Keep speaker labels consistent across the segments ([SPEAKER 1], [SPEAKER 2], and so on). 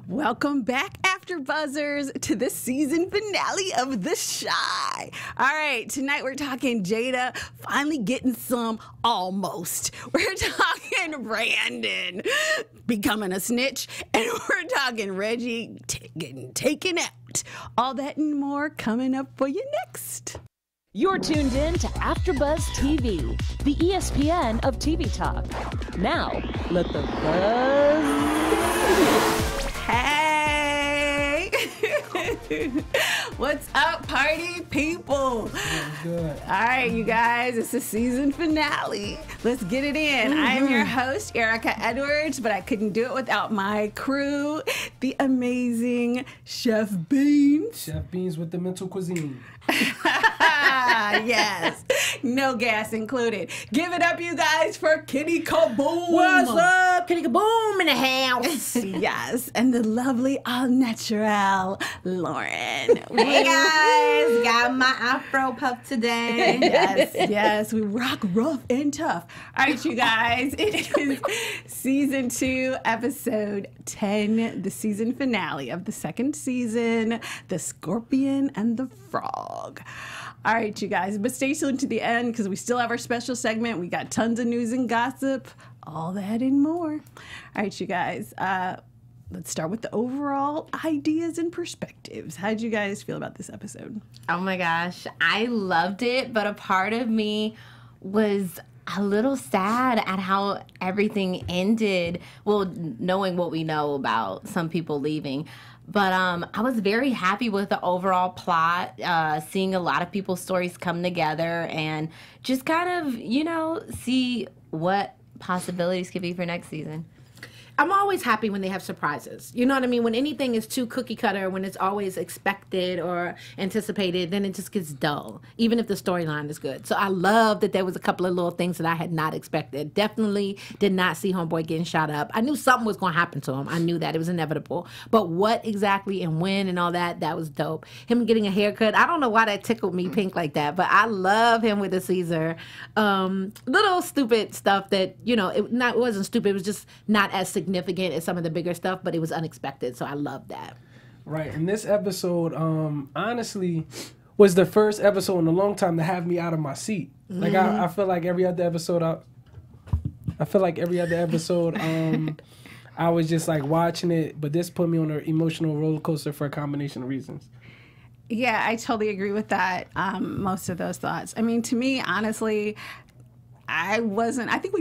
[SPEAKER 1] Welcome back, AfterBuzzers, to the season finale of The Shy. All right, tonight we're talking Jada finally getting some almost. We're talking Brandon becoming a snitch, and we're talking Reggie getting taken out. All that and more coming up for you next.
[SPEAKER 2] You're tuned in to AfterBuzz TV, the ESPN of TV talk. Now, let the buzz begin.
[SPEAKER 1] Hey! What's up, party people?
[SPEAKER 3] Good.
[SPEAKER 1] All right, you guys, it's the season finale. Let's get it in. I am your host, Erika Edwards, but I couldn't do it without my crew, the amazing Chef Beanz.
[SPEAKER 3] Chef Beanz with the mental cuisine.
[SPEAKER 1] Yes, no gas included. Give it up, you guys, for Kitty KaBoom.
[SPEAKER 4] What's up? Kitty KaBoom in the house.
[SPEAKER 1] Yes, and the lovely all-natural Lauren.
[SPEAKER 4] Hey guys, got my afro puff today.
[SPEAKER 1] Yes, we rock rough and tough. All right, you guys, it is season 2, episode 10, the season finale of the second season, The Scorpion and the Frog. All right, you guys, but stay tuned to the end because we still have our special segment. We got tons of news and gossip, all that and more. All right, you guys, let's start with the overall ideas and perspectives. How did you guys feel about this episode?
[SPEAKER 5] Oh my gosh, I loved it, but a part of me was a little sad at how everything ended. Well, knowing what we know about some people leaving. But I was very happy with the overall plot, seeing a lot of people's stories come together and just kind of, see what possibilities could be for next season.
[SPEAKER 4] I'm always happy when they have surprises. You know what I mean? When anything is too cookie cutter, when it's always expected or anticipated, then it just gets dull, even if the storyline is good. So I love that there was a couple of little things that I had not expected. Definitely did not see Homeboy getting shot up. I knew something was going to happen to him. I knew that. It was inevitable. But what exactly and when and all that, that was dope. Him getting a haircut, I don't know why that tickled me pink like that, but I love him with the Caesar. Little stupid stuff that, it wasn't stupid. It was just not as significant as some of the bigger stuff, but it was unexpected, so I love that.
[SPEAKER 3] Right, and this episode, honestly, was the first episode in a long time to have me out of my seat. Like I feel like every other episode, I was just like watching it, but this put me on an emotional roller coaster for a combination of reasons.
[SPEAKER 1] Yeah, I totally agree with that. Most of those thoughts. I mean, to me, honestly, I think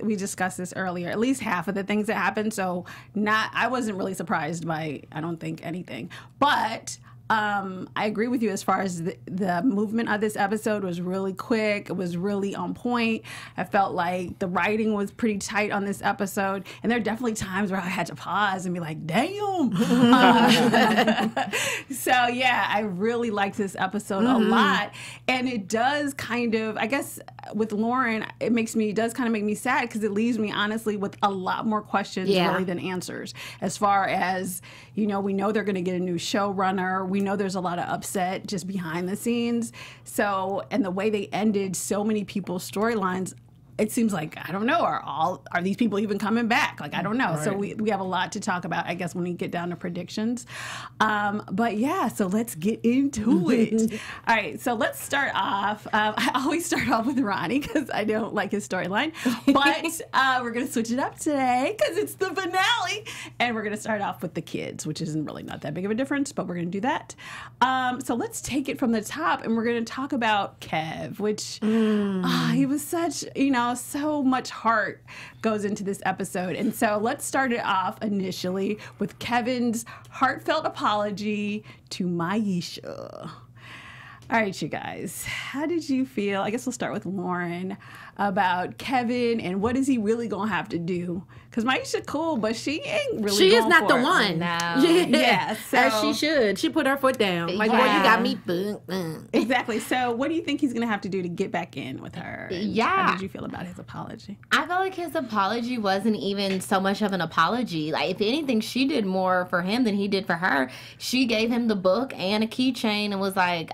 [SPEAKER 1] we discussed this earlier, at least half of the things that happened. So I wasn't really surprised by, I don't think, anything. But I agree with you as far as the movement of this episode was really quick. It was really on point. I felt like the writing was pretty tight on this episode. And there are definitely times where I had to pause and be like, damn. So, yeah, I really liked this episode a lot. And it does kind of, I guess, with Lauren, it does kind of make me sad because it leaves me, honestly, with a lot more questions really than answers. As far as, we know they're going to get a new showrunner. We know there's a lot of upset just behind the scenes. So, and the way they ended so many people's storylines, it seems like, I don't know, are these people even coming back? Like, I don't know. Right. So we have a lot to talk about, I guess, when we get down to predictions. But yeah, so let's get into it. All right, so let's start off. I always start off with Ronnie because I don't like his storyline. But we're going to switch it up today because it's the finale. And we're going to start off with the kids, which isn't really not that big of a difference, but we're going to do that. So let's take it from the top, and we're going to talk about Kev, which he was such, so much heart goes into this episode. And so let's start it off initially with Kevin's heartfelt apology to Maisha. All right, you guys, how did you feel? I guess we'll start with Lauren about Kevin and what is he really going to have to do? Because Maisha cool, but she ain't really
[SPEAKER 4] She is not the
[SPEAKER 1] it.
[SPEAKER 4] one.
[SPEAKER 5] No.
[SPEAKER 1] Yeah, so,
[SPEAKER 4] as she should. She put her foot down. Like, boy, you got me.
[SPEAKER 1] Exactly. So what do you think he's going to have to do to get back in with her? And how did you feel about his apology?
[SPEAKER 5] I felt like his apology wasn't even so much of an apology. Like, if anything, she did more for him than he did for her. She gave him the book and a keychain and was like,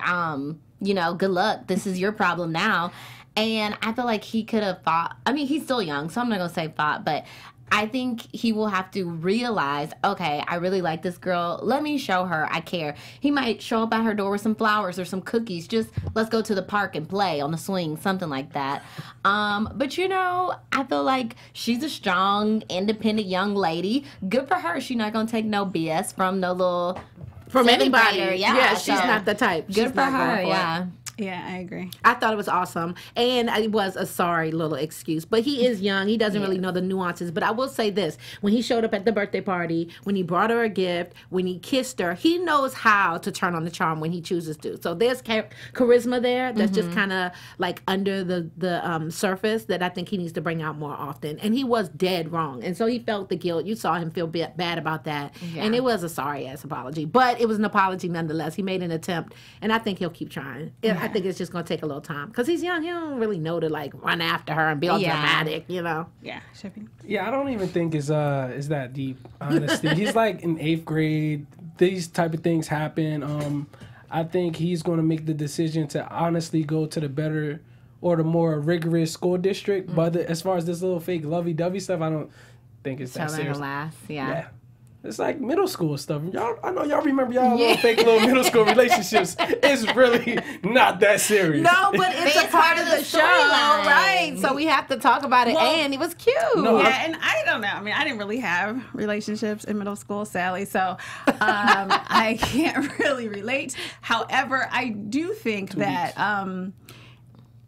[SPEAKER 5] good luck. This is your problem now. And I feel like he could have fought. I mean, he's still young, so I'm not going to say fought, but I think he will have to realize, okay, I really like this girl. Let me show her I care. He might show up at her door with some flowers or some cookies. Just let's go to the park and play on the swing, something like that. But you know, I feel like she's a strong, independent young lady. Good for her. She's not gonna take no BS from no little
[SPEAKER 4] anybody.
[SPEAKER 5] Grader.
[SPEAKER 4] Yeah, she's not the type.
[SPEAKER 5] Good for her. Yeah.
[SPEAKER 1] Yeah, I agree.
[SPEAKER 4] I thought it was awesome. And it was a sorry little excuse. But he is young. He doesn't really know the nuances. But I will say this. When he showed up at the birthday party, when he brought her a gift, when he kissed her, he knows how to turn on the charm when he chooses to. So there's charisma there that's just kind of like under the surface that I think he needs to bring out more often. And he was dead wrong. And so he felt the guilt. You saw him feel bad about that. Yeah. And it was a sorry-ass apology. But it was an apology nonetheless. He made an attempt. And I think he'll keep trying. I think it's just going to take a little time. Because he's young. He don't really know to, like, run after her and be all dramatic, you know?
[SPEAKER 1] Yeah. Shipping.
[SPEAKER 3] Yeah, I don't even think it's that deep, honestly. He's, like, in 8th grade. These type of things happen. I think he's going to make the decision to honestly go to the better or the more rigorous school district. But as far as this little fake lovey-dovey stuff, I don't think it's that serious. Yeah. It's like middle school stuff. I know y'all remember y'all little fake little middle school relationships. It's really not that serious.
[SPEAKER 4] No, but it's a part of the show, right? So we have to talk about it. Well, and it was cute.
[SPEAKER 1] No, and I don't know. I mean, I didn't really have relationships in middle school, Sally. So I can't really relate. However, I do think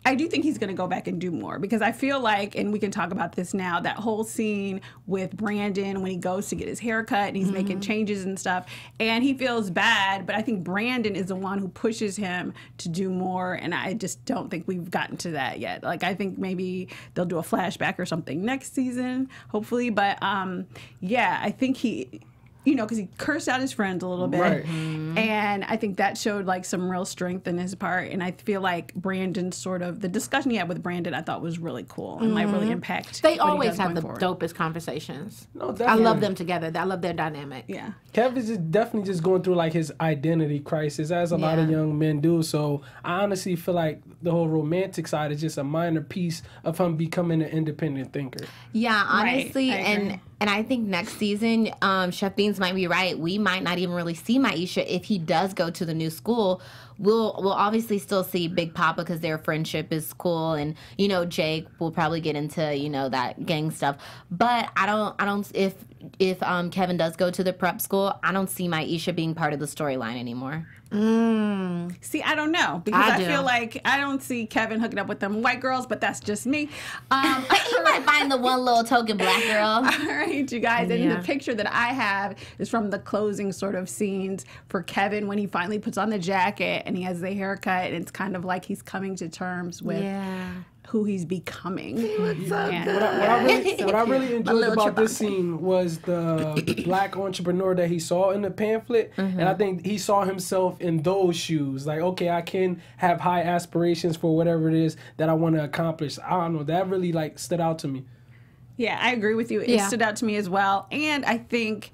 [SPEAKER 1] I do think he's going to go back and do more because I feel like, and we can talk about this now, that whole scene with Brandon when he goes to get his haircut and he's making changes and stuff, and he feels bad, but I think Brandon is the one who pushes him to do more, and I just don't think we've gotten to that yet. Like, I think maybe they'll do a flashback or something next season, hopefully, but I think he... You know, because he cursed out his friends a little bit. Right. And I think that showed, like, some real strength in his part. And I feel like Brandon the discussion he had with Brandon, I thought was really cool and, like, really impact.
[SPEAKER 4] They always have the dopest conversations. No, I love them together. I love their dynamic.
[SPEAKER 3] Yeah. Kev is definitely just going through, like, his identity crisis, as a lot of young men do. So I honestly feel like the whole romantic side is just a minor piece of him becoming an independent thinker.
[SPEAKER 5] Yeah, honestly, and I think next season, Chef Beanz might be right. We might not even really see Maisha if he does go to the new school. We'll obviously still see Big Papa because their friendship is cool, and you know Jake will probably get into that gang stuff. But I don't if Kevin does go to the prep school, I don't see Maisha being part of the storyline anymore.
[SPEAKER 1] See, I don't know because I feel like I don't see Kevin hooking up with them white girls, but that's just me.
[SPEAKER 5] He might find the one little token black girl.
[SPEAKER 1] All right, you guys. And the picture that I have is from the closing sort of scenes for Kevin when he finally puts on the jacket and he has the haircut, and it's kind of like he's coming to terms with who he's becoming.
[SPEAKER 3] He looks so good. What I really enjoyed about this scene was the black entrepreneur that he saw in the pamphlet, and I think he saw himself in those shoes. Like, okay, I can have high aspirations for whatever it is that I want to accomplish. I don't know. That really stood out to me.
[SPEAKER 1] Yeah, I agree with you. It stood out to me as well, and I think.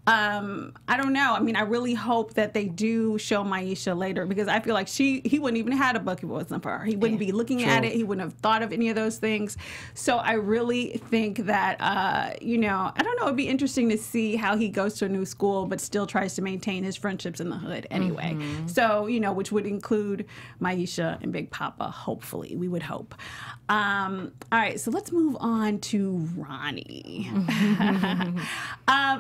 [SPEAKER 1] I don't know. I mean, I really hope that they do show Maisha later because I feel like he wouldn't even have a book if it wasn't for her. He wouldn't be looking at it. He wouldn't have thought of any of those things. So I really think that, I don't know. It'd be interesting to see how he goes to a new school but still tries to maintain his friendships in the hood anyway. So, which would include Maisha and Big Papa, hopefully. We would hope. All right, so let's move on to Ronnie.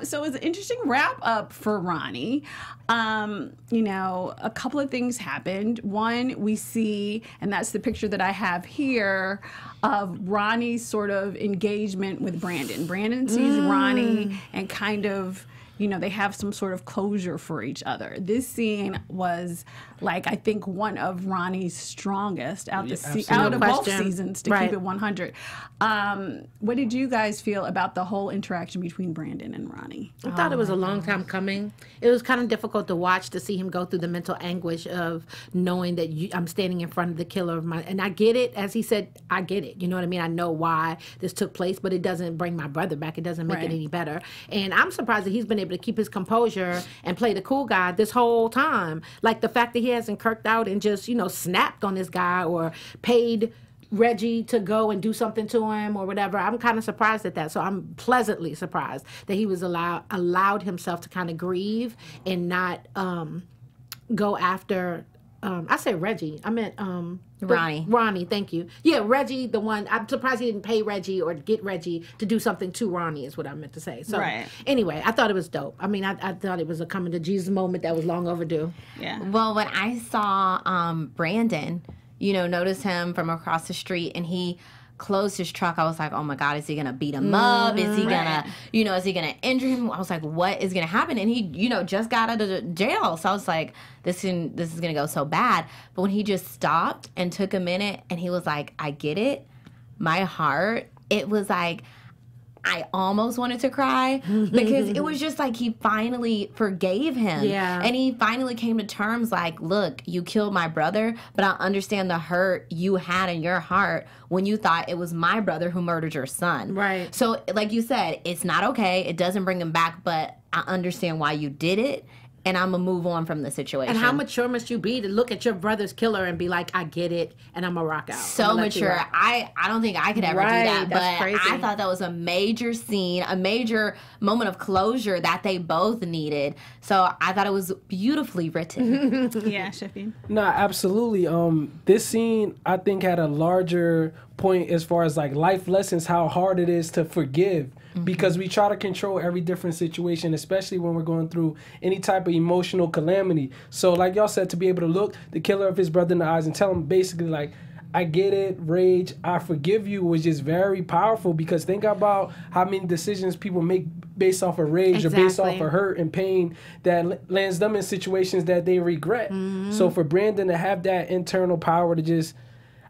[SPEAKER 1] So it was an interesting wrap up for Ronnie. A couple of things happened. One, we see, and that's the picture that I have here of Ronnie's sort of engagement with Brandon. Brandon sees Ronnie and kind of, they have some sort of closure for each other. This scene was, like, I think one of Ronnie's strongest out of both seasons, to keep it 100. What did you guys feel about the whole interaction between Brandon and Ronnie?
[SPEAKER 4] I thought it was a long time coming. It was kind of difficult to watch, to see him go through the mental anguish of knowing that I'm standing in front of the killer of and I get it, as he said, I get it. You know what I mean? I know why this took place, but it doesn't bring my brother back. It doesn't make it any better. And I'm surprised that he's been able to keep his composure and play the cool guy this whole time. Like the fact that he hasn't kirked out and just, snapped on this guy or paid Reggie to go and do something to him or whatever. I'm kind of surprised at that. So I'm pleasantly surprised that he was allowed himself to kind of grieve and not go after. I said Reggie. I meant
[SPEAKER 5] Ronnie.
[SPEAKER 4] Ronnie, thank you. Yeah, Reggie, the one. I'm surprised he didn't pay Reggie or get Reggie to do something to Ronnie is what I meant to say. So anyway, I thought it was dope. I mean, I thought it was a coming to Jesus moment that was long overdue.
[SPEAKER 5] Yeah. Well, when I saw Brandon, notice him from across the street and he closed his truck, I was like, oh my God, is he gonna beat him up? Is he gonna, is he gonna injure him? I was like, what is gonna happen? And he, just got out of the jail. So I was like, this is gonna go so bad. But when he just stopped and took a minute and he was like, I get it, my heart, it was like, I almost wanted to cry because it was just like he finally forgave him. Yeah. And he finally came to terms like, look, you killed my brother, but I understand the hurt you had in your heart when you thought it was my brother who murdered your son. Right. So like you said, it's not okay. It doesn't bring him back, but I understand why you did it. And I'm going to move on from the situation.
[SPEAKER 4] And how mature must you be to look at your brother's killer and be like, I get it, and I'm going to rock out?
[SPEAKER 5] So mature. I don't think I could ever do that. But crazy. I thought that was a major scene, a major moment of closure that they both needed. So I thought it was beautifully written.
[SPEAKER 1] Yeah, Shafeen.
[SPEAKER 3] No, absolutely. This scene, I think, had a larger point as far as like life lessons, how hard it is to forgive. Because we try to control every different situation, especially when we're going through any type of emotional calamity. So like y'all said, to be able to look the killer of his brother in the eyes and tell him basically like, I get it, Rage, I forgive you, was just very powerful. Because think about how many decisions people make based off of rage or based off of hurt and pain that lands them in situations that they regret. So for Brandon to have that internal power to just,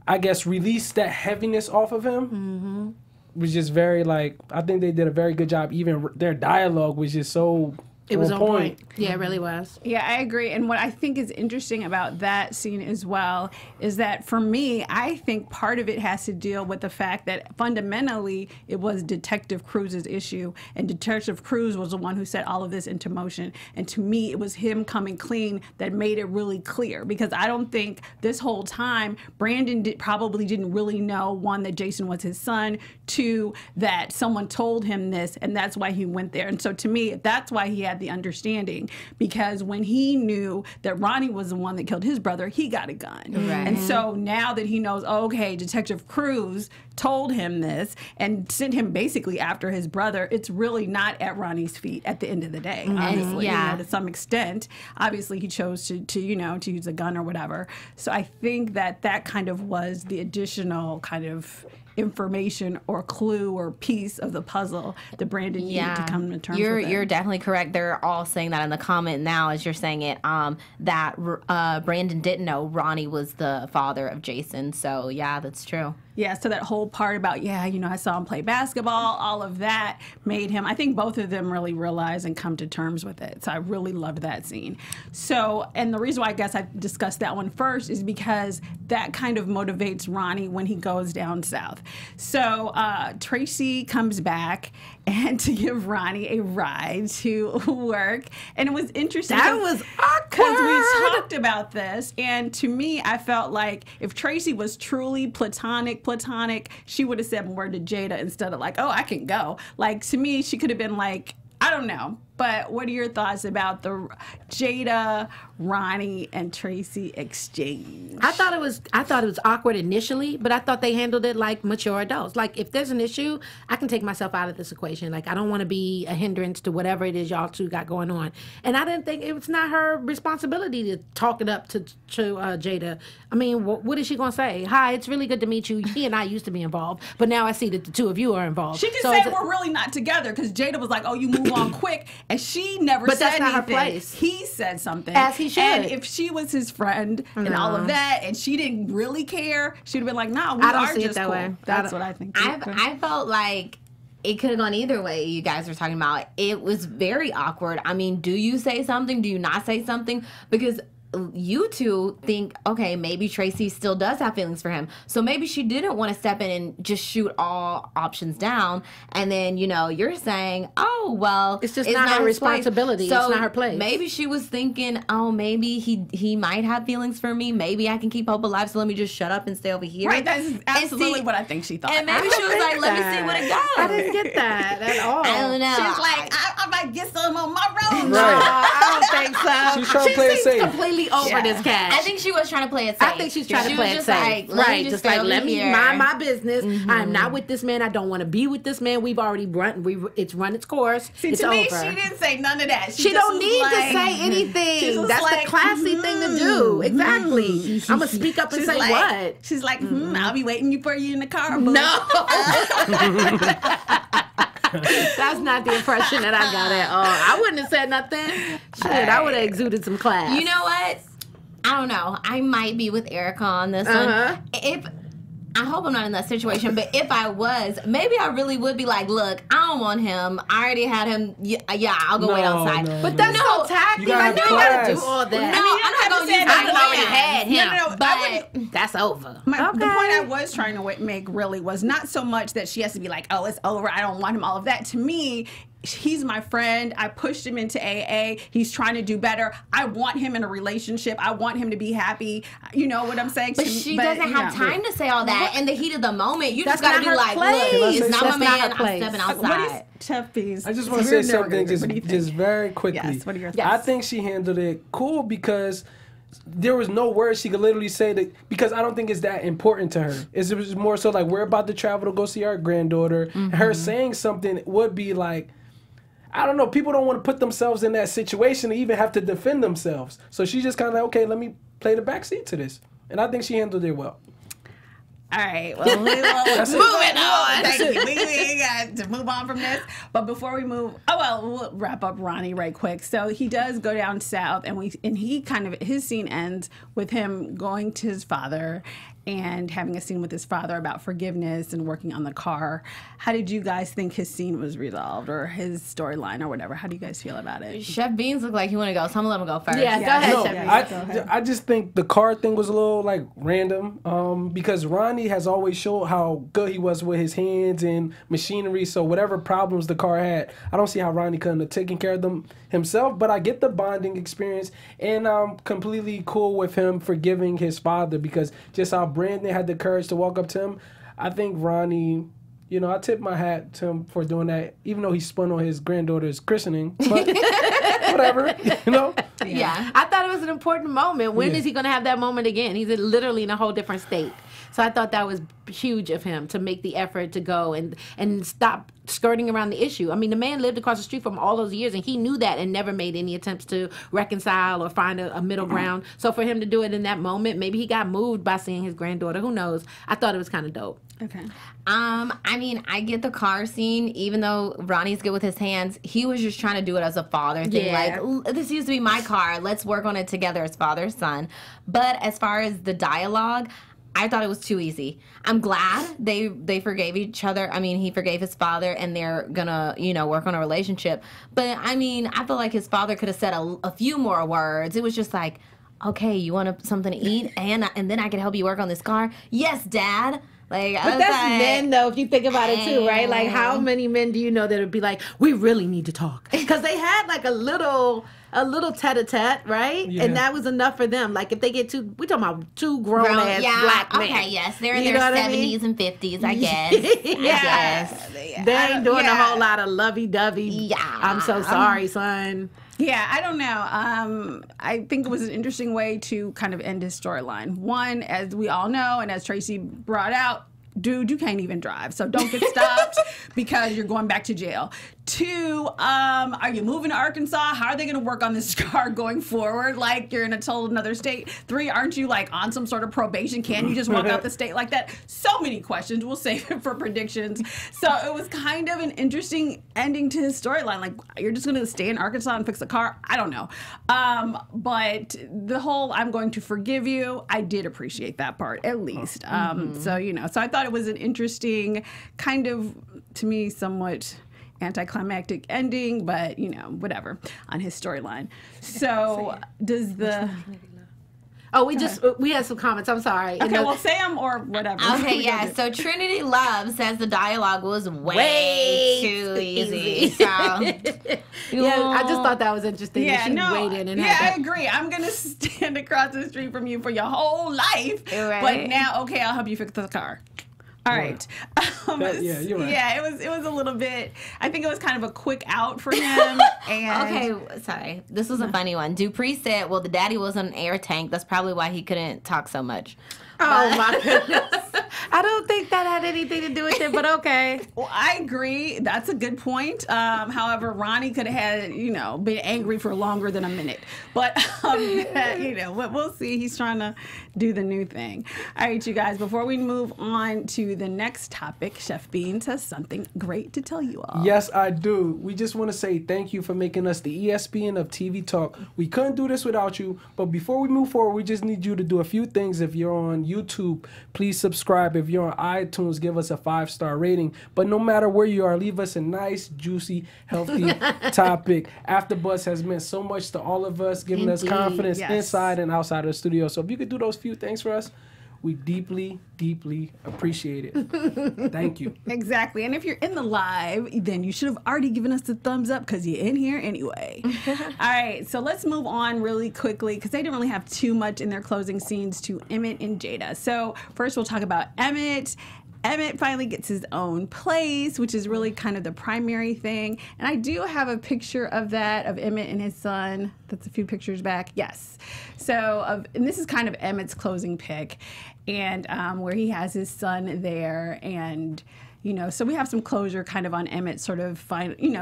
[SPEAKER 3] I guess, release that heaviness off of him was just very, like, I think they did a very good job. Even their dialogue was just so
[SPEAKER 4] It was on point. Yeah, it really was.
[SPEAKER 1] Yeah, I agree. And what I think is interesting about that scene as well is that for me, I think part of it has to deal with the fact that fundamentally it was Detective Cruz's issue, and Detective Cruz was the one who set all of this into motion. And to me, it was him coming clean that made it really clear, because I don't think this whole time Brandon probably didn't really know, one, that Jason was his son, two, that someone told him this, and that's why he went there. And so to me, that's why he had the understanding, because when he knew that Ronnie was the one that killed his brother, he got a gun. Right. And so now that he knows, okay, Detective Cruz told him this and sent him basically after his brother, it's really not at Ronnie's feet at the end of the day, honestly. Yeah. You know, to some extent. Obviously, he chose to use a gun or whatever. So I think that kind of was the additional kind of information or clue or piece of the puzzle that Brandon needed to come to terms with.
[SPEAKER 5] You're definitely correct. They're all saying that in the comment now as you're saying it, that Brandon didn't know Ronnie was the father of Jason. So yeah, that's true.
[SPEAKER 1] Yeah, so that whole part about, I saw him play basketball, all of that made him, I think both of them really realize and come to terms with it. So I really loved that scene. So, and the reason why I guess I discussed that one first is because that kind of motivates Ronnie when he goes down south. So Tracy comes back and to give Ronnie a ride to work. And it was interesting.
[SPEAKER 4] That was awkward.
[SPEAKER 1] Because we talked about this. And to me, I felt like if Tracy was truly platonic, she would have said more to Jada instead of like, oh, I can go. Like, to me, she could have been like, I don't know. But what are your thoughts about the Jada, Ronnie, and Tracy exchange?
[SPEAKER 4] I thought it was awkward initially, but I thought they handled it like mature adults. Like, if there's an issue, I can take myself out of this equation. Like, I don't want to be a hindrance to whatever it is y'all two got going on. And I didn't think it was not her responsibility to talk it up to Jada. I mean, what is she going to say? Hi, it's really good to meet you. He and I used to be involved, but now I see that the two of you are involved.
[SPEAKER 1] She can say we're really not together, because Jada was like, oh, you move on quick. And she never said anything. But that's not her place. He said something.
[SPEAKER 4] As he should.
[SPEAKER 1] And if she was his friend and all of that, and she didn't really care, she'd have been like, no, we are just cool. Way. That's what I think.
[SPEAKER 5] I felt like it could have gone either way. You guys were talking about it was very awkward. I mean, do you say something? Do you not say something? Because you two think, okay, maybe Tracy still does have feelings for him. So maybe she didn't want to step in and just shoot all options down. And then, you're saying, oh, well,
[SPEAKER 4] it's just not her responsibility.
[SPEAKER 5] So
[SPEAKER 4] it's not her place.
[SPEAKER 5] Maybe she was thinking, oh, maybe he might have feelings for me. Maybe I can keep hope alive. So let me just shut up and stay over here.
[SPEAKER 1] Right. That's absolutely what I think she thought.
[SPEAKER 5] And maybe she was like, let me see what it goes.
[SPEAKER 4] I didn't get that at all.
[SPEAKER 5] I don't know.
[SPEAKER 1] She's like, I might get some on my road.
[SPEAKER 4] No, I don't think so.
[SPEAKER 3] She's trying to play it safe.
[SPEAKER 4] Completely over this cat.
[SPEAKER 5] I think she was trying to play it safe.
[SPEAKER 4] I think she's trying to play it safe.
[SPEAKER 5] Like,
[SPEAKER 4] just like, let me mind my business. I'm not with this man. I don't want to be with this man. We've already it's run its course.
[SPEAKER 1] See,
[SPEAKER 4] it's
[SPEAKER 1] to me,
[SPEAKER 4] over.
[SPEAKER 1] she didn't say none of that.
[SPEAKER 4] She don't need to say anything. That's the classy thing to do. Exactly. I'm going to speak up and say what?
[SPEAKER 1] She's like, I'll be waiting for you in the car. Boo.
[SPEAKER 4] No. That's not the impression that I got at all. I wouldn't have said nothing. Shit, I would have exuded some class.
[SPEAKER 5] You know what? I don't know. I might be with Erika on this one. I hope I'm not in that situation, but if I was, maybe I really would be like, look, I don't want him. I already had him. Yeah, I'll go wait outside.
[SPEAKER 4] But that's so tacky. Like, you gotta do all that.
[SPEAKER 5] I'm not going to use
[SPEAKER 4] I already had him.
[SPEAKER 5] But
[SPEAKER 4] that's over.
[SPEAKER 1] The point I was trying to make really was not so much that she has to be like, oh, it's over. I don't want him. All of that. To me, he's my friend. I pushed him into AA. He's trying to do better. I want him in a relationship. I want him to be happy. You know what I'm saying?
[SPEAKER 5] But she doesn't have time to say all that in the heat of the moment. You just got to be like,
[SPEAKER 4] place.
[SPEAKER 5] look, it's not my man.
[SPEAKER 4] I'm
[SPEAKER 5] stepping outside.
[SPEAKER 1] What is tough piece?
[SPEAKER 3] I just want to say something just very quickly.
[SPEAKER 1] Yes, what are your thoughts?
[SPEAKER 3] I think she handled it cool because there was no words she could literally say that, because I don't think it's that important to her. It was more so like, we're about to travel to go see our granddaughter. And her saying something would be like, I don't know, people don't want to put themselves in that situation to even have to defend themselves. So she's just kind of like, okay, let me play the backseat to this. And I think she handled it well.
[SPEAKER 1] All right, well, moving on. Thank you. We got to move on from this. But before we move, we'll wrap up Ronnie right quick. So he does go down south, and he kind of, his scene ends with him going to his father and having a scene with his father about forgiveness and working on the car. How did you guys think his scene was resolved, or his storyline, or whatever? How do you guys feel about it?
[SPEAKER 5] Chef Beanz looked like he want to go, so I'm going to let him go first.
[SPEAKER 4] Yeah, go ahead, Chef Beanz.
[SPEAKER 3] I just think the car thing was a little like random, because Ronnie has always showed how good he was with his hands and machinery. So whatever problems the car had, I don't see how Ronnie couldn't have taken care of them himself. But I get the bonding experience, and I'm completely cool with him forgiving his father, because just how Brandon had the courage to walk up to him. I think Ronnie, I tip my hat to him for doing that, even though he spun on his granddaughter's christening. But whatever,
[SPEAKER 5] Yeah.
[SPEAKER 4] I thought it was an important moment. When is he going to have that moment again? He's literally in a whole different state. So I thought that was huge of him to make the effort to go and stop skirting around the issue. I mean, the man lived across the street from all those years, and he knew that and never made any attempts to reconcile or find a middle ground. So for him to do it in that moment, maybe he got moved by seeing his granddaughter. Who knows? I thought it was kind of dope.
[SPEAKER 1] Okay.
[SPEAKER 5] I mean, I get the car scene. Even though Ronnie's good with his hands, he was just trying to do it as a father thing.
[SPEAKER 4] Yeah.
[SPEAKER 5] Like, this used to be my car. Let's work on it together as father, son. But as far as the dialogue, I thought it was too easy. I'm glad they forgave each other. I mean, he forgave his father, and they're gonna, work on a relationship. But I mean, I feel like his father could have said a few more words. It was just like, okay, you want something to eat, and then I can help you work on this car. Yes, Dad. Like,
[SPEAKER 4] but that's men, though, if you think about it, too, right? Like, how many men do you know that would be like, we really need to talk? Because they had, like, a little tete-a-tete, right? Yeah. And that was enough for them. Like, if they get we talking about two grown-ass black men.
[SPEAKER 5] Okay, yes. They're in their 70s and 50s, I guess.
[SPEAKER 4] They ain't doing a whole lot of lovey-dovey.
[SPEAKER 5] Yeah.
[SPEAKER 4] I'm so sorry, son.
[SPEAKER 1] Yeah, I don't know. I think it was an interesting way to kind of end his storyline. One, as we all know, and as Tracy brought out, dude, you can't even drive, so don't get stopped because you're going back to jail. Two, are you moving to Arkansas? How are they going to work on this car going forward? Like, you're in a total another state. Three, aren't you like on some sort of probation? Can you just walk out the state like that? So many questions. We'll save it for predictions. So it was kind of an interesting ending to his storyline. Like, you're just going to stay in Arkansas and fix a car? I don't know. But the whole I'm going to forgive you, I did appreciate that part, at least. So, so I thought it was an interesting kind of, to me, somewhat anticlimactic ending, but whatever on his storyline. So does the
[SPEAKER 4] Oh, we had some comments. I'm sorry.
[SPEAKER 1] Okay, well, say them or whatever.
[SPEAKER 5] Okay, yeah. So Trinity Love says the dialogue was way too easy. So,
[SPEAKER 4] yeah, I just thought that was interesting.
[SPEAKER 1] Yeah,
[SPEAKER 4] she weighed in and
[SPEAKER 1] I agree. I'm gonna stand across the street from you for your whole life,
[SPEAKER 5] right.
[SPEAKER 1] but now, okay, I'll help you fix the car. All right.
[SPEAKER 3] Yeah, you're right.
[SPEAKER 1] Yeah, it was a little bit. I think it was kind of a quick out for him. And
[SPEAKER 5] okay, sorry. This was a funny one. Dupree said, "Well, the daddy was on an air tank. That's probably why he couldn't talk so much."
[SPEAKER 4] Oh my goodness. I don't think that had anything to do with it, but okay.
[SPEAKER 1] Well, I agree. That's a good point. However, Ronnie could have had, been angry for longer than a minute. But, we'll see. He's trying to do the new thing. All right, you guys, before we move on to the next topic, Chef Beanz has something great to tell you all.
[SPEAKER 3] Yes, I do. We just want to say thank you for making us the ESPN of TV talk. We couldn't do this without you. But before we move forward, we just need you to do a few things. If you're on YouTube, please subscribe. If you're on iTunes, give us a 5-star rating. But no matter where you are, leave us a nice, juicy, healthy topic. AfterBuzz has meant so much to all of us, giving us confidence inside and outside of the studio. So if you could do those few things for us, we deeply, deeply appreciate it. Thank you.
[SPEAKER 1] Exactly. And if you're in the live, then you should have already given us the thumbs up because you're in here anyway. All right. So let's move on really quickly because they didn't really have too much in their closing scenes to Emmet and Jada. So first we'll talk about Emmet. Emmett finally gets his own place, which is really kind of the primary thing. And I do have a picture of that, of Emmett and his son. That's a few pictures back. Yes. So, and this is kind of Emmett's closing pick, and where he has his son there. And, so we have some closure kind of on Emmett sort of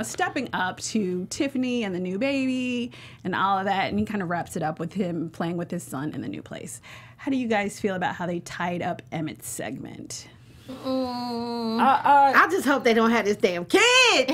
[SPEAKER 1] stepping up to Tiffany and the new baby and all of that. And he kind of wraps it up with him playing with his son in the new place. How do you guys feel about how they tied up Emmett's segment?
[SPEAKER 4] I just hope they don't have this damn kid.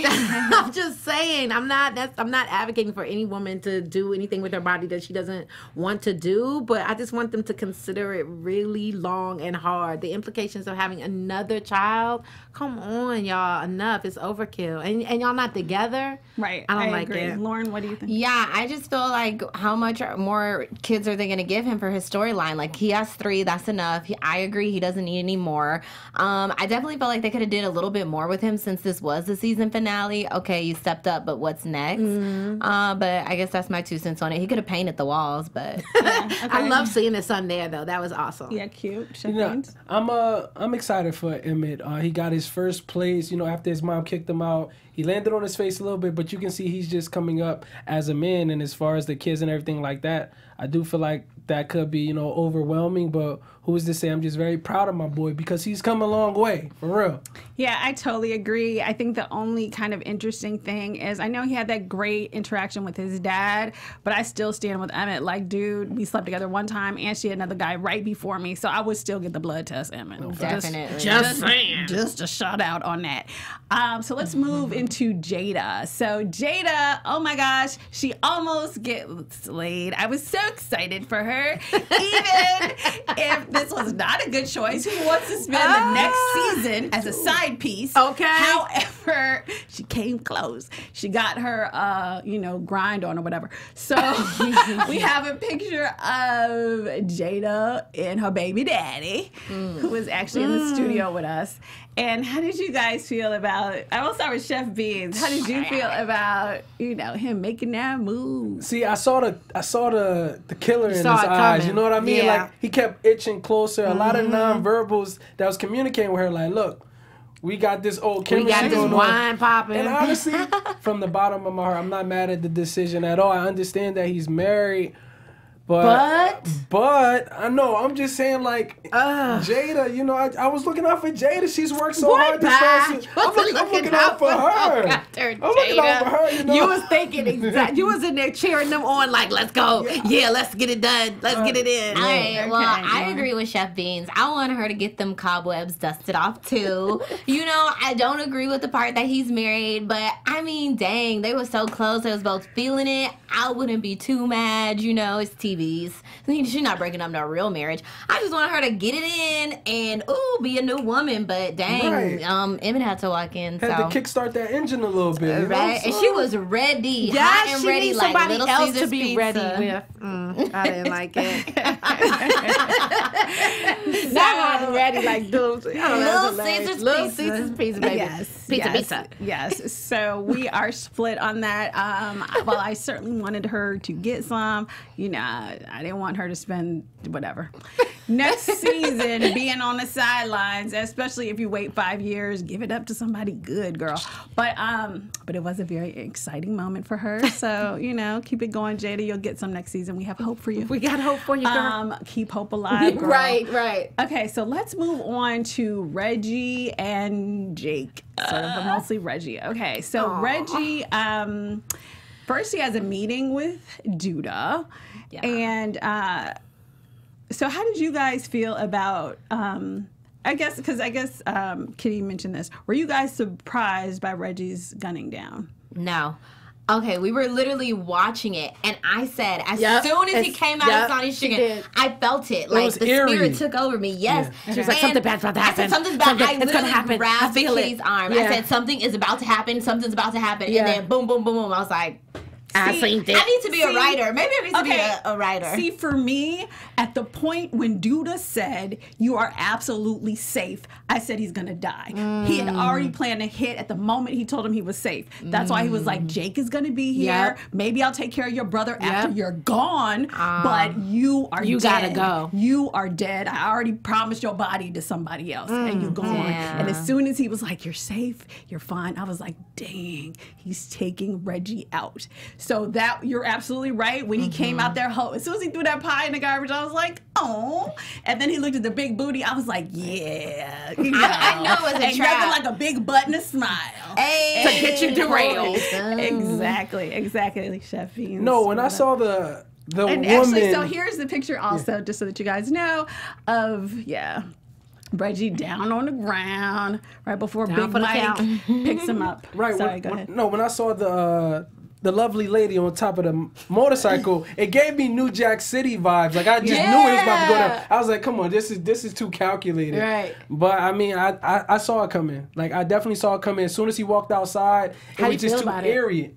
[SPEAKER 4] I'm just saying. I'm not advocating for any woman to do anything with her body that she doesn't want to do, but I just want them to consider it really long and hard. The implications of having another child. Come on, y'all. Enough. It's overkill. And y'all not together.
[SPEAKER 1] Right.
[SPEAKER 4] I don't like
[SPEAKER 1] agree.
[SPEAKER 4] it.
[SPEAKER 1] Lauren, what do you think?
[SPEAKER 5] Yeah, I just feel like how much more kids are they going to give him for his storyline? Like, he has 3. That's enough. I agree. He doesn't need any more. I definitely felt like they could have did a little bit more with him since this was the season finale. Okay, you stepped up, but what's next? But I guess that's my 2 cents on it. He could have painted the walls, but
[SPEAKER 4] I love seeing his son there though. That was awesome.
[SPEAKER 1] Yeah, cute.
[SPEAKER 3] I'm excited for Emmett. He got his first place. After his mom kicked him out, he landed on his face a little bit, but you can see he's just coming up as a man. And as far as the kids and everything like that, I do feel like that could be, overwhelming. But who's to say? I'm just very proud of my boy because he's come a long way, for real.
[SPEAKER 1] Yeah, I totally agree. I think the only kind of interesting thing is I know he had that great interaction with his dad, but I still stand with Emmett. Like, dude, we slept together one time and she had another guy right before me, so I would still get the blood test, Emmett.
[SPEAKER 5] Definitely.
[SPEAKER 1] Just saying. Just a shout out on that. So let's move into Jada. So Jada, oh my gosh, she almost gets laid. I was so excited for her. Even if this was not a good choice, who wants to spend the next season as a side piece?
[SPEAKER 4] Okay.
[SPEAKER 1] However, she came close. She got her, grind on or whatever. So we have a picture of Jada and her baby daddy, who was actually in the studio with us. And how did you guys feel about, I will start with Chef Beanz. How did you feel about, him making that move?
[SPEAKER 3] See, I saw the killer in his eyes. You know what I mean?
[SPEAKER 4] Yeah.
[SPEAKER 3] Like, he kept itching closer. A lot of nonverbals that was communicating with her, like, look, we got this old chemistry
[SPEAKER 4] going on. We got this wine popping.
[SPEAKER 3] And honestly, from the bottom of my heart, I'm not mad at the decision at all. I understand that he's married. But I know, I'm just saying, like, Jada, I was looking out for Jada. She's worked so hard this season. I'm looking out for her. I'm looking out for her,
[SPEAKER 4] You was thinking exactly. You was in there cheering them on, like, let's go. Yeah, let's get it done. Let's get it in.
[SPEAKER 5] All right, well, I agree with Chef Beanz. I want her to get them cobwebs dusted off, too. I don't agree with the part that he's married, but, I mean, dang, they were so close. They was both feeling it. I wouldn't be too mad. It's TV. babies. She's not breaking up no real marriage. I just want her to get it in and be a new woman. But dang, Emmet had to walk in.
[SPEAKER 3] Had to kickstart that engine a little bit,
[SPEAKER 5] right? And she was ready, hot and ready, like
[SPEAKER 4] somebody
[SPEAKER 5] Little
[SPEAKER 4] else
[SPEAKER 5] Caesar's
[SPEAKER 4] to be
[SPEAKER 5] pizza.
[SPEAKER 4] ready with. I didn't like it. Not hot and ready like those. Little Caesar's pizza, baby.
[SPEAKER 1] Pizza. Yes. So we are split on that. Well, I certainly wanted her to get some. I didn't want her to spend whatever. Next season, being on the sidelines, especially if you wait 5 years, give it up to somebody good, girl. But it was a very exciting moment for her. So, keep it going, Jada. You'll get some next season. We have hope for you.
[SPEAKER 4] We got hope for you, girl.
[SPEAKER 1] Keep hope alive, girl.
[SPEAKER 4] Right.
[SPEAKER 1] Okay, so let's move on to Reggie and Jake. Sort of, but mostly Reggie. Okay, so Reggie, first he has a meeting with Duda. Yeah. And so how did you guys feel about, I guess Kitty mentioned this. Were you guys surprised by Reggie's gunning down?
[SPEAKER 5] No. Okay, we were literally watching it, and I said, as soon as he came out of Sonny's chicken, I felt it. Like, the spirit took over me. Yes.
[SPEAKER 4] Yeah. She was like, something bad's about to happen.
[SPEAKER 5] I said, something's about to happen.
[SPEAKER 4] It's going to happen.
[SPEAKER 5] Grabbed
[SPEAKER 4] I feel
[SPEAKER 5] Kitty's arm.
[SPEAKER 4] Yeah.
[SPEAKER 5] I said, something is about to happen. Something's about to happen. And then boom, boom, boom, boom. I was like, I need to be a writer. Maybe I need to be a writer.
[SPEAKER 1] See, for me, at the point when Duda said, you are absolutely safe, I said he's going to die. He had already planned a hit at the moment he told him he was safe. That's why he was like, Jake is going to be here. Yep. Maybe I'll take care of your brother after you're gone, but you are dead.
[SPEAKER 4] You got to go.
[SPEAKER 1] You are dead. I already promised your body to somebody else, and you're gone. Yeah. And as soon as he was like, you're safe, you're fine, I was like, dang, he's taking Reggie out. So that, you're absolutely right. When he came out there, as soon as he threw that pie in the garbage, I was like, oh. And then he looked at the big booty. I was like, yeah.
[SPEAKER 5] I know it was a trap.
[SPEAKER 1] Nothing like a big butt and a smile.
[SPEAKER 5] Hey,
[SPEAKER 4] to get you derailed.
[SPEAKER 1] Exactly, Chef Beanz.
[SPEAKER 3] No, when I saw the woman.
[SPEAKER 1] Actually, so here's the picture also, just so that you guys know, of, Reggie down on the ground right before Big Mike picks him up.
[SPEAKER 3] Right.
[SPEAKER 1] Sorry, go ahead.
[SPEAKER 3] When I saw the lovely lady on top of the motorcycle, it gave me New Jack City vibes. Like, I just knew it was about to go down. I was like, come on, this is too calculated.
[SPEAKER 1] Right.
[SPEAKER 3] But I mean, I saw it coming. Like, I definitely saw it coming. As soon as he walked outside, it was just too eerie.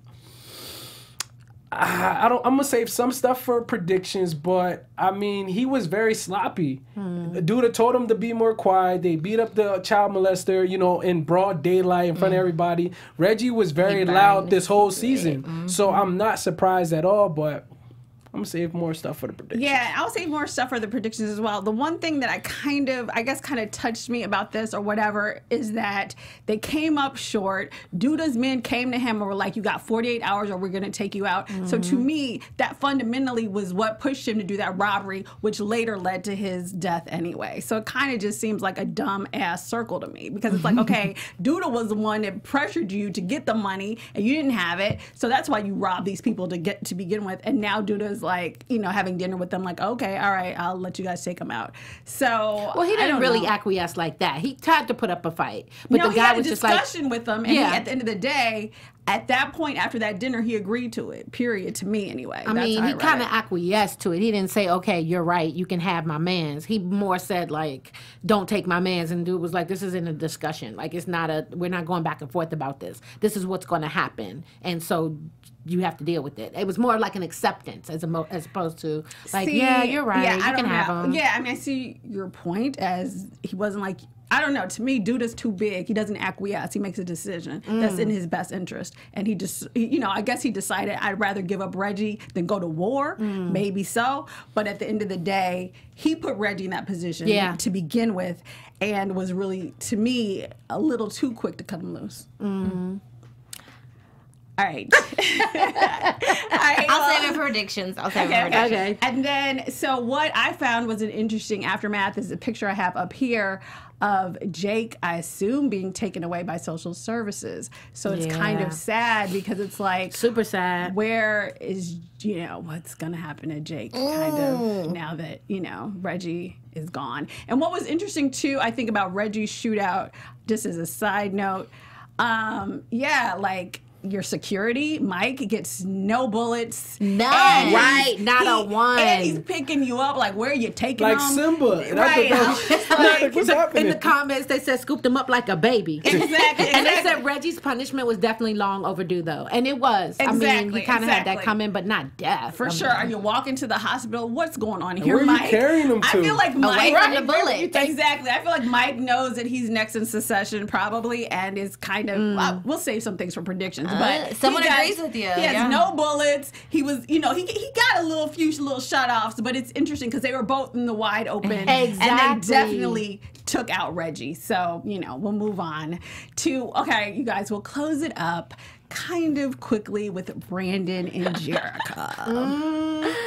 [SPEAKER 3] I'm gonna save some stuff for predictions, but I mean, he was very sloppy. Duda told him to be more quiet. They beat up the child molester, in broad daylight in front of everybody. Reggie was very loud this whole season, so I'm not surprised at all. But I'm gonna save more stuff for the predictions.
[SPEAKER 1] Yeah, I'll save more stuff for the predictions as well. The one thing that I kind of touched me about this or whatever is that they came up short. Duda's men came to him and were like, you got 48 hours or we're gonna take you out. So to me, that fundamentally was what pushed him to do that robbery, which later led to his death anyway. So it kind of just seems like a dumb ass circle to me, because it's like, okay, Duda was the one that pressured you to get the money and you didn't have it. So that's why you robbed these people to begin with. And now Duda's like, having dinner with them, like, okay, all right, I'll let you guys take them out. So,
[SPEAKER 4] well, he didn't really acquiesce like that. He tried to put up a fight, but the guy was just like,
[SPEAKER 1] he had a discussion with them, and at the end of the day, at that point, after that dinner, he agreed to it, period, to me anyway.
[SPEAKER 4] I mean, he kind of acquiesced to it. He didn't say, okay, you're right, you can have my mans. He more said, like, don't take my mans. And dude was like, this isn't a discussion. Like, we're not going back and forth about this. This is what's going to happen. And so you have to deal with it. It was more like an acceptance as opposed to, like, yeah, you're right, you can have them.
[SPEAKER 1] Yeah, I mean, I see your point, as he wasn't like, I don't know. To me, Duda's too big. He doesn't acquiesce. He makes a decision that's in his best interest. And he just, I guess he decided, I'd rather give up Reggie than go to war. Maybe so. But at the end of the day, he put Reggie in that position to begin with, and was really, to me, a little too quick to cut him loose. All right.
[SPEAKER 5] I'll save it for predictions.
[SPEAKER 1] Okay. And then, so what I found was an interesting aftermath is a picture I have up here of Jake, I assume, being taken away by social services. So it's kind of sad, because it's like,
[SPEAKER 4] super sad.
[SPEAKER 1] Where is, what's going to happen to Jake kind of now that, Reggie is gone. And what was interesting too, I think, about Reggie's shootout, just as a side note, your security, Mike, gets no bullets.
[SPEAKER 5] None.
[SPEAKER 4] Right, not a one.
[SPEAKER 1] And he's picking you up, like, where are you taking
[SPEAKER 3] Like
[SPEAKER 1] them?
[SPEAKER 3] Simba. And
[SPEAKER 1] Right.
[SPEAKER 3] I thought what's happening?
[SPEAKER 4] In the comments, they said scoop them up like a baby.
[SPEAKER 1] Exactly.
[SPEAKER 4] And they said Reggie's punishment was definitely long overdue, though. And it was. I mean,
[SPEAKER 1] Exactly,
[SPEAKER 4] he kind of had that
[SPEAKER 1] exactly.
[SPEAKER 4] coming, but not death.
[SPEAKER 1] For
[SPEAKER 4] I mean,
[SPEAKER 1] sure. Are you walking to the hospital? What's going on here,
[SPEAKER 3] where are you
[SPEAKER 1] Mike?
[SPEAKER 3] carrying them
[SPEAKER 1] I
[SPEAKER 3] to?
[SPEAKER 1] feel like Mike...
[SPEAKER 5] from the bullets.
[SPEAKER 1] Exactly. I feel like Mike knows that he's next in succession, probably, and is kind of... we'll save some things for predictions, but...
[SPEAKER 5] someone
[SPEAKER 1] he got-
[SPEAKER 5] agrees with you.
[SPEAKER 1] He has
[SPEAKER 5] Yeah.
[SPEAKER 1] no bullets. He was, he got a few little shut-offs, but it's interesting because they were both in the wide open.
[SPEAKER 4] Exactly.
[SPEAKER 1] And they definitely took out Reggie. So, we'll move on to... Okay, you guys, we'll close it up kind of quickly with Brandon and Jerrika.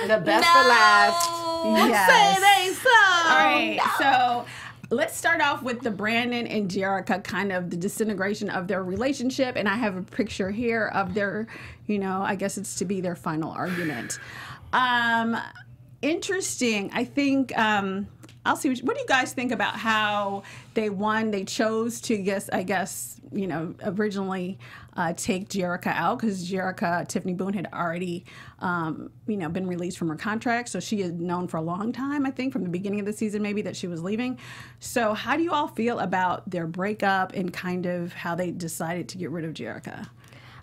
[SPEAKER 4] the best for last.
[SPEAKER 1] Yes.
[SPEAKER 4] Say it ain't so.
[SPEAKER 1] All right, so let's start off with the Brandon and Jerrika, kind of the disintegration of their relationship. And I have a picture here of their, I guess it's to be their final argument. Interesting. I think, I'll see, what do you guys think about how they chose to, I guess, originally take Jerrika out because Tiffany Boone had already, been released from her contract. So she had known for a long time, I think, from the beginning of the season, maybe, that she was leaving. So how do you all feel about their breakup and kind of how they decided to get rid of Jerrika?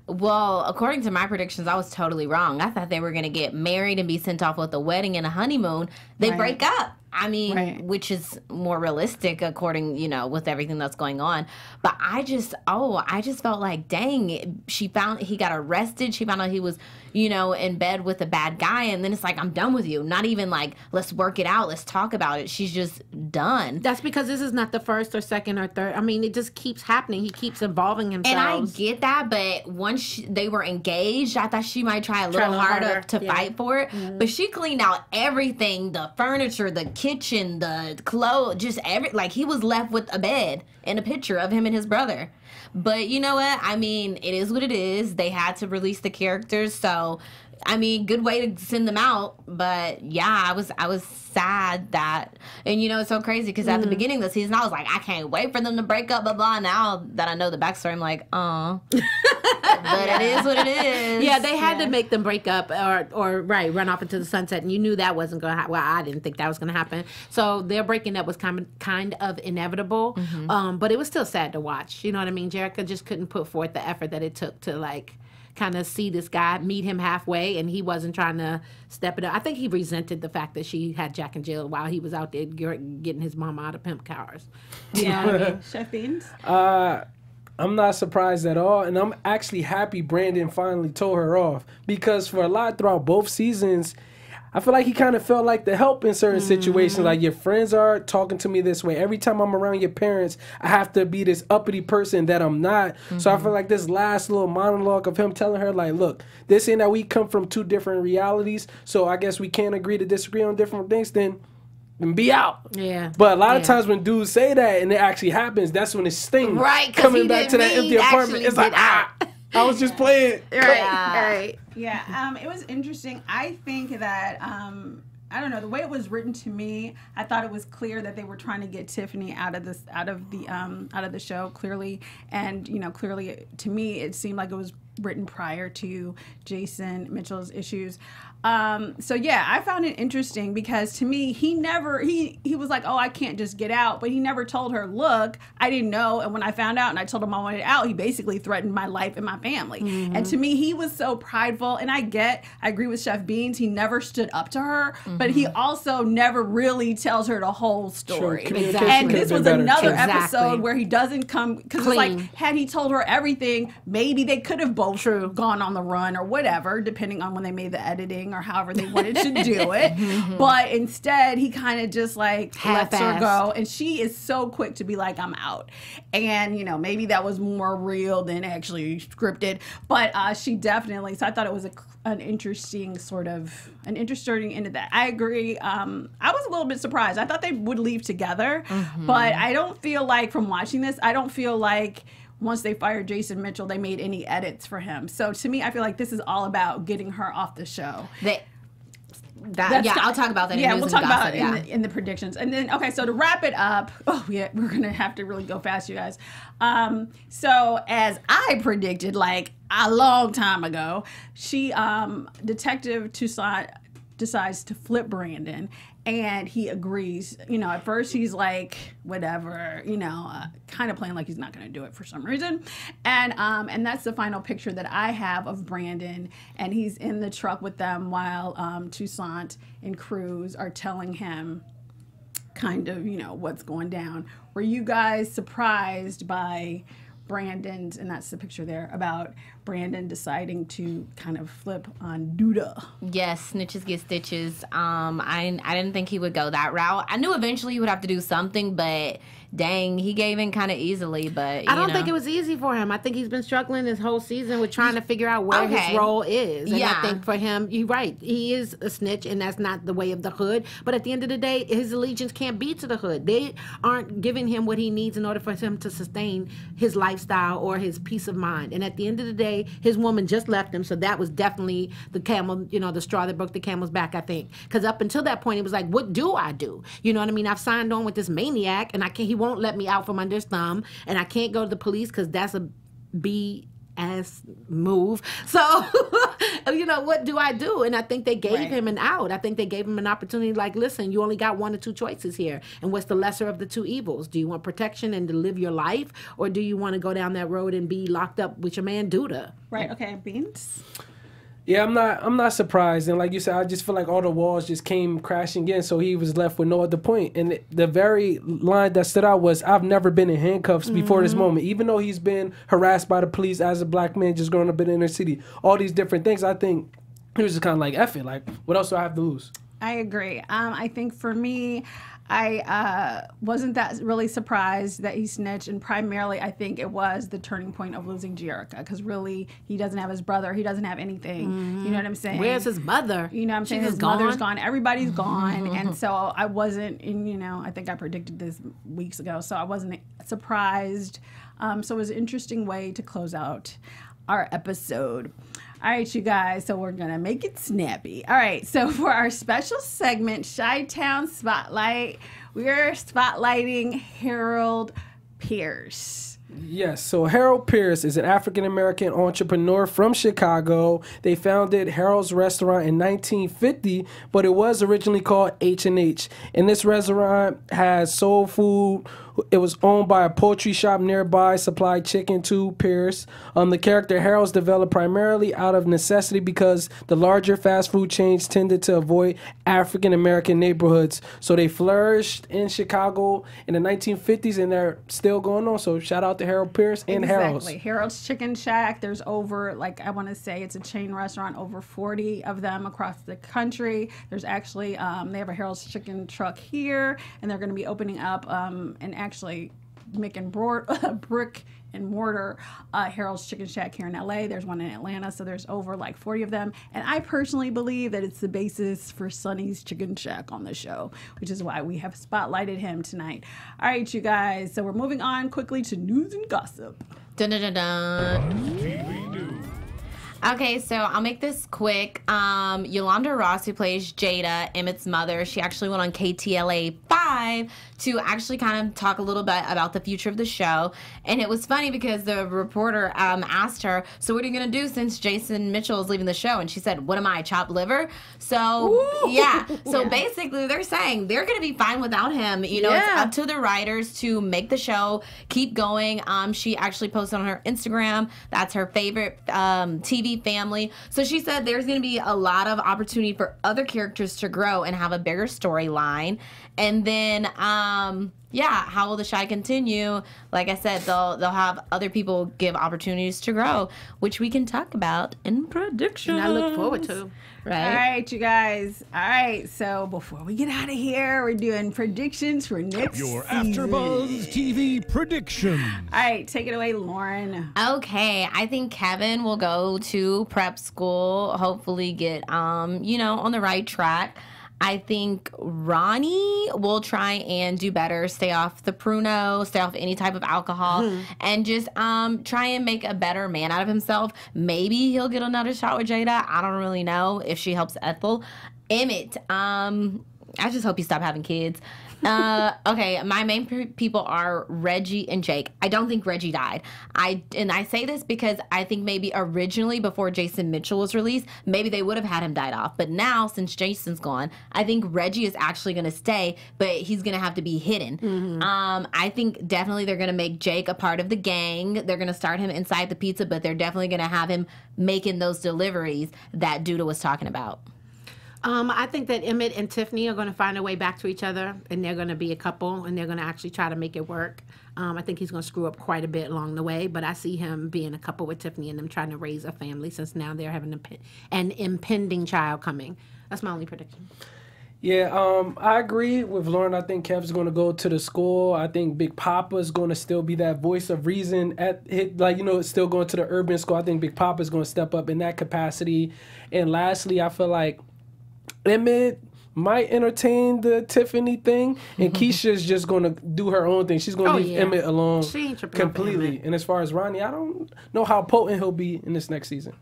[SPEAKER 5] Well, according to my predictions, I was totally wrong. I thought they were going to get married and be sent off with a wedding and a honeymoon. They
[SPEAKER 1] Right.
[SPEAKER 5] break up. I mean,
[SPEAKER 1] Right.
[SPEAKER 5] which is more realistic according, with everything that's going on. But I just felt like, dang, he got arrested. She found out he was, in bed with a bad guy. And then it's like, I'm done with you. Not even like, let's work it out. Let's talk about it. She's just done.
[SPEAKER 4] That's because this is not the first or second or third. I mean, it just keeps happening. He keeps involving himself.
[SPEAKER 5] And I get that, but once they were engaged, I thought she might try a little harder to fight for it. Mm-hmm. But she cleaned out everything, the furniture, the kitchen, the clothes, just like he was left with a bed and a picture of him and his brother. But you know what? I mean, it is what it is. They had to release the characters, so I mean, good way to send them out. But yeah, I was sad that, and it's so crazy because at the beginning of the season, I was like, I can't wait for them to break up, blah blah. Now that I know the backstory, I'm like, but it is what it is.
[SPEAKER 4] Yeah, they had to make them break up or run off into the sunset, and you knew that wasn't going to happen. Well, I didn't think that was going to happen. So their breaking up was kind of inevitable, but it was still sad to watch. You know what I mean? Jerrika just couldn't put forth the effort that it took to like kind of see this guy, meet him halfway, and he wasn't trying to step it up. I think he resented the fact that she had Jack in jail while he was out there getting his mama out of pimp cars. You know what I mean?
[SPEAKER 1] Chef Beanz?
[SPEAKER 3] I'm not surprised at all, and I'm actually happy Brandon finally told her off because for a lot throughout both seasons, I feel like he kind of felt like the help in certain situations. Like, your friends are talking to me this way. Every time I'm around your parents, I have to be this uppity person that I'm not. So I feel like this last little monologue of him telling her, like, look, this ain't that we come from two different realities, so I guess we can't agree to disagree on different things, then be out.
[SPEAKER 4] Yeah.
[SPEAKER 3] But a lot of times when dudes say that and it actually happens, that's when it stings.
[SPEAKER 5] Right, 'cause
[SPEAKER 3] coming
[SPEAKER 5] he
[SPEAKER 3] back to that
[SPEAKER 5] didn't
[SPEAKER 3] empty
[SPEAKER 5] mean
[SPEAKER 3] apartment. It's like, I was just playing.
[SPEAKER 4] Right.
[SPEAKER 1] Yeah, it was interesting. I think that I don't know, the way it was written to me, I thought it was clear that they were trying to get Tiffany out of the show, clearly, and clearly to me it seemed like it was written prior to Jason Mitchell's issues. So yeah, I found it interesting because to me, he was like, oh, I can't just get out, but he never told her, look, I didn't know, and when I found out and I told him I wanted out, he basically threatened my life and my family. And to me, he was so prideful, and I agree with Chef Beanz, he never stood up to her, but he also never really tells her the whole story.
[SPEAKER 3] Exactly.
[SPEAKER 1] And this was another
[SPEAKER 4] Exactly.
[SPEAKER 1] episode where he doesn't come, because it's like, had he told her everything, maybe they could have both gone on the run or whatever, depending on when they made the editing or however they wanted to do it. But instead, he kind of just like lets her go. And she is so quick to be like, I'm out. And, maybe that was more real than actually scripted. But she definitely, so I thought it was an interesting end of that. I agree. I was a little bit surprised. I thought they would leave together. But I don't feel like, from watching this, I don't feel like once they fired Jason Mitchell, they made any edits for him. So to me, I feel like this is all about getting her off the show.
[SPEAKER 5] I'll talk about that.
[SPEAKER 1] Yeah, we'll talk about it in the predictions. And then, okay, so to wrap it up, we're gonna have to really go fast, you guys. So as I predicted, like a long time ago, Detective Toussaint decides to flip Brandon. And he agrees. At first he's like, whatever, kind of playing like he's not going to do it for some reason. And that's the final picture that I have of Brandon. And he's in the truck with them while Toussaint and Cruz are telling him kind of, what's going down. Were you guys surprised by Brandon's, and that's the picture there, about Brandon deciding to kind of flip on Duda?
[SPEAKER 5] Yes, snitches get stitches. I didn't think he would go that route. I knew eventually he would have to do something, but dang, he gave in kind of easily. But
[SPEAKER 4] I don't think it was easy for him. I think he's been struggling this whole season with trying to figure out where his role is. And I think for him, you're right, he is a snitch, and that's not the way of the hood. But at the end of the day, his allegiance can't be to the hood. They aren't giving him what he needs in order for him to sustain his lifestyle or his peace of mind. And at the end of the day, his woman just left him, so that was definitely the camel, the straw that broke the camel's back, I think. Because up until that point, it was like, what do I do? You know what I mean? I've signed on with this maniac, and he won't let me out from under his thumb, and I can't go to the police because that's a ass move. So, what do I do? And I think they gave him an out. I think they gave him an opportunity, like, listen, you only got one or two choices here. And what's the lesser of the two evils? Do you want protection and to live your life? Or do you want to go down that road and be locked up with your man Duda?
[SPEAKER 1] Right, okay, Beanz?
[SPEAKER 3] Yeah, I'm not surprised. And like you said, I just feel like all the walls just came crashing in, so he was left with no other point. And the very line that stood out was, I've never been in handcuffs before this moment. Even though he's been harassed by the police as a black man just growing up in the inner city, all these different things, I think he was just kind of like, F it. Like, what else do I have to lose?
[SPEAKER 1] I agree. I think for me, I wasn't that really surprised that he snitched, and primarily I think it was the turning point of losing Jerrika, because really he doesn't have his brother, he doesn't have anything. You know what I'm saying?
[SPEAKER 4] Where's his mother?
[SPEAKER 1] You know what I'm saying? His mother's gone, everybody's gone, and so I wasn't, I think I predicted this weeks ago, so I wasn't surprised. So it was an interesting way to close out our episode. All right, you guys, so we're going to make it snappy. All right, so for our special segment, Chi-Town Spotlight, we are spotlighting Harold Pierce.
[SPEAKER 3] Yes, so Harold Pierce is an African-American entrepreneur from Chicago. They founded Harold's Restaurant in 1950, but it was originally called H&H. And this restaurant has soul food. It was owned by a poultry shop nearby, supplied chicken to Pierce. The character Harold's developed primarily out of necessity because the larger fast food chains tended to avoid African-American neighborhoods. So they flourished in Chicago in the 1950s, and they're still going on. So shout out to Harold Pierce and Harold's.
[SPEAKER 1] Exactly. Harold's Chicken Shack. There's over, I want to say it's a chain restaurant, over 40 of them across the country. There's actually, they have a Harold's Chicken truck here, and they're going to be opening up and actually making brick and mortar Harold's Chicken Shack here in LA. There's one in Atlanta, so there's over 40 of them. And I personally believe that it's the basis for Sonny's Chicken Shack on the show, which is why we have spotlighted him tonight. All right, you guys, so we're moving on quickly to news and gossip.
[SPEAKER 5] Dun, dun, dun, dun. Okay, so I'll make this quick. Yolanda Ross, who plays Jada, Emmett's mother, she actually went on KTLA 5 to actually kind of talk a little bit about the future of the show. And it was funny because the reporter asked her, so what are you going to do since Jason Mitchell is leaving the show? And she said, what am I, chopped liver? So, yeah. So basically they're saying they're going to be fine without him. It's up to the writers to make the show keep going. She actually posted on her Instagram, that's her favorite TV family. So she said there's going to be a lot of opportunity for other characters to grow and have a bigger storyline. And then, how will the show continue? Like I said, they'll have other people give opportunities to grow, which we can talk about in predictions.
[SPEAKER 4] And I look forward to.
[SPEAKER 5] Right.
[SPEAKER 1] All right, you guys. All right, so before we get out of here, we're doing predictions for next
[SPEAKER 6] Your
[SPEAKER 1] season.
[SPEAKER 6] AfterBuzz TV predictions.
[SPEAKER 1] All right, take it away, Lauren.
[SPEAKER 5] Okay, I think Kevin will go to prep school, hopefully get, on the right track. I think Ronnie will try and do better, stay off the Pruno, stay off any type of alcohol, and just try and make a better man out of himself. Maybe he'll get another shot with Jada. I don't really know if she helps Ethel. Emmet, I just hope he stop having kids. Okay, my main people are Reggie and Jake. I don't think Reggie died. I say this because I think maybe originally before Jason Mitchell was released, maybe they would have had him died off. But now, since Jason's gone, I think Reggie is actually going to stay, but he's going to have to be hidden. I think definitely they're going to make Jake a part of the gang. They're going to start him inside the pizza, but they're definitely going to have him making those deliveries that Duda was talking about.
[SPEAKER 4] I think that Emmett and Tiffany are going to find a way back to each other, and they're going to be a couple, and they're going to actually try to make it work. I think he's going to screw up quite a bit along the way, but I see him being a couple with Tiffany and them trying to raise a family since now they're having an impending child coming. That's my only prediction.
[SPEAKER 3] Yeah, I agree with Lauren. I think Kev's going to go to the school. I think Big Papa's going to still be that voice of reason it's still going to the urban school. I think Big Papa's going to step up in that capacity. And lastly, I feel like Emmett might entertain the Tiffany thing, and Keisha's just going to do her own thing. She's going to leave Emmett alone completely. And as far as Ronnie, I don't know how potent he'll be in this next season.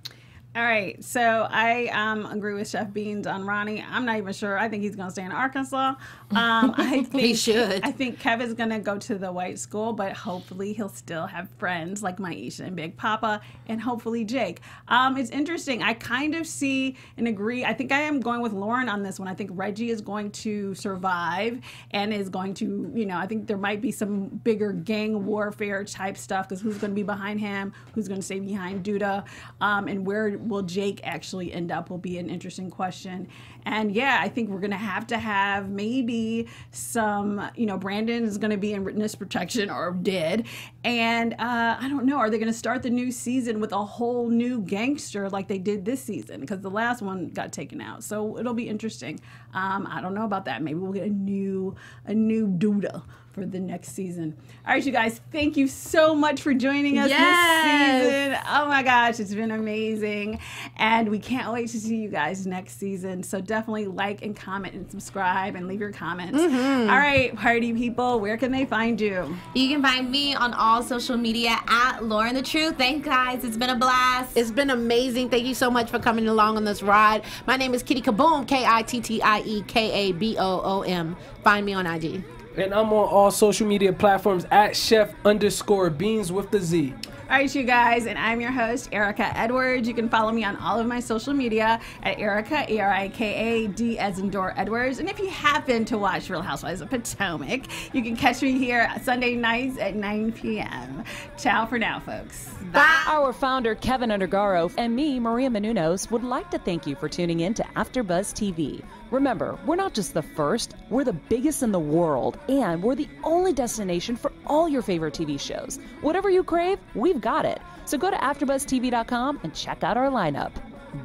[SPEAKER 1] All right, so I agree with Chef Beanz on Ronnie. I'm not even sure. I think he's going to stay in Arkansas. I think
[SPEAKER 4] he should.
[SPEAKER 1] I think Kevin's going to go to the white school, but hopefully he'll still have friends like Maisha and Big Papa, and hopefully Jake. It's interesting. I kind of see and agree. I think I am going with Lauren on this one. I think Reggie is going to survive and is going to, I think there might be some bigger gang warfare type stuff, because who's going to be behind him? Who's going to stay behind Duda? And where will Jake actually end up will be an interesting question. And yeah, I think we're going to have maybe some, Brandon is going to be in witness protection or dead. And I don't know, are they going to start the new season with a whole new gangster like they did this season? Because the last one got taken out. So it'll be interesting. I don't know about that. Maybe we'll get a new Duda for the next season. All right, you guys, thank you so much for joining us this season. Oh my gosh, it's been amazing. And we can't wait to see you guys next season. So definitely like and comment and subscribe and leave your comments. All right, party people, where can they find you?
[SPEAKER 5] You can find me on all social media at Lauren the Truth. Thanks, guys. It's been a blast.
[SPEAKER 4] It's been amazing. Thank you so much for coming along on this ride. My name is Kittie KaBoom, KITTIE KABOOM. Find me on IG.
[SPEAKER 3] And I'm on all social media platforms at Chef_Beanz with the Z.
[SPEAKER 1] All right, you guys, and I'm your host, Erika Edwards. You can follow me on all of my social media at Erika, ERIKA, as in Door Edwards. And if you happen to watch Real Housewives of Potomac, you can catch me here Sunday nights at 9 p.m. Ciao for now, folks.
[SPEAKER 2] Bye. Our founder, Kevin Undergaro, and me, Maria Menounos, would like to thank you for tuning in to AfterBuzz TV. Remember, we're not just the first, we're the biggest in the world, and we're the only destination for all your favorite TV shows. Whatever you crave, we've got it. So go to AfterBuzzTV.com and check out our lineup.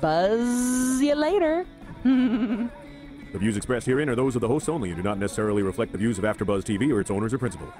[SPEAKER 2] Buzz you later.
[SPEAKER 7] The views expressed herein are those of the hosts only and do not necessarily reflect the views of AfterBuzz TV or its owners or principals.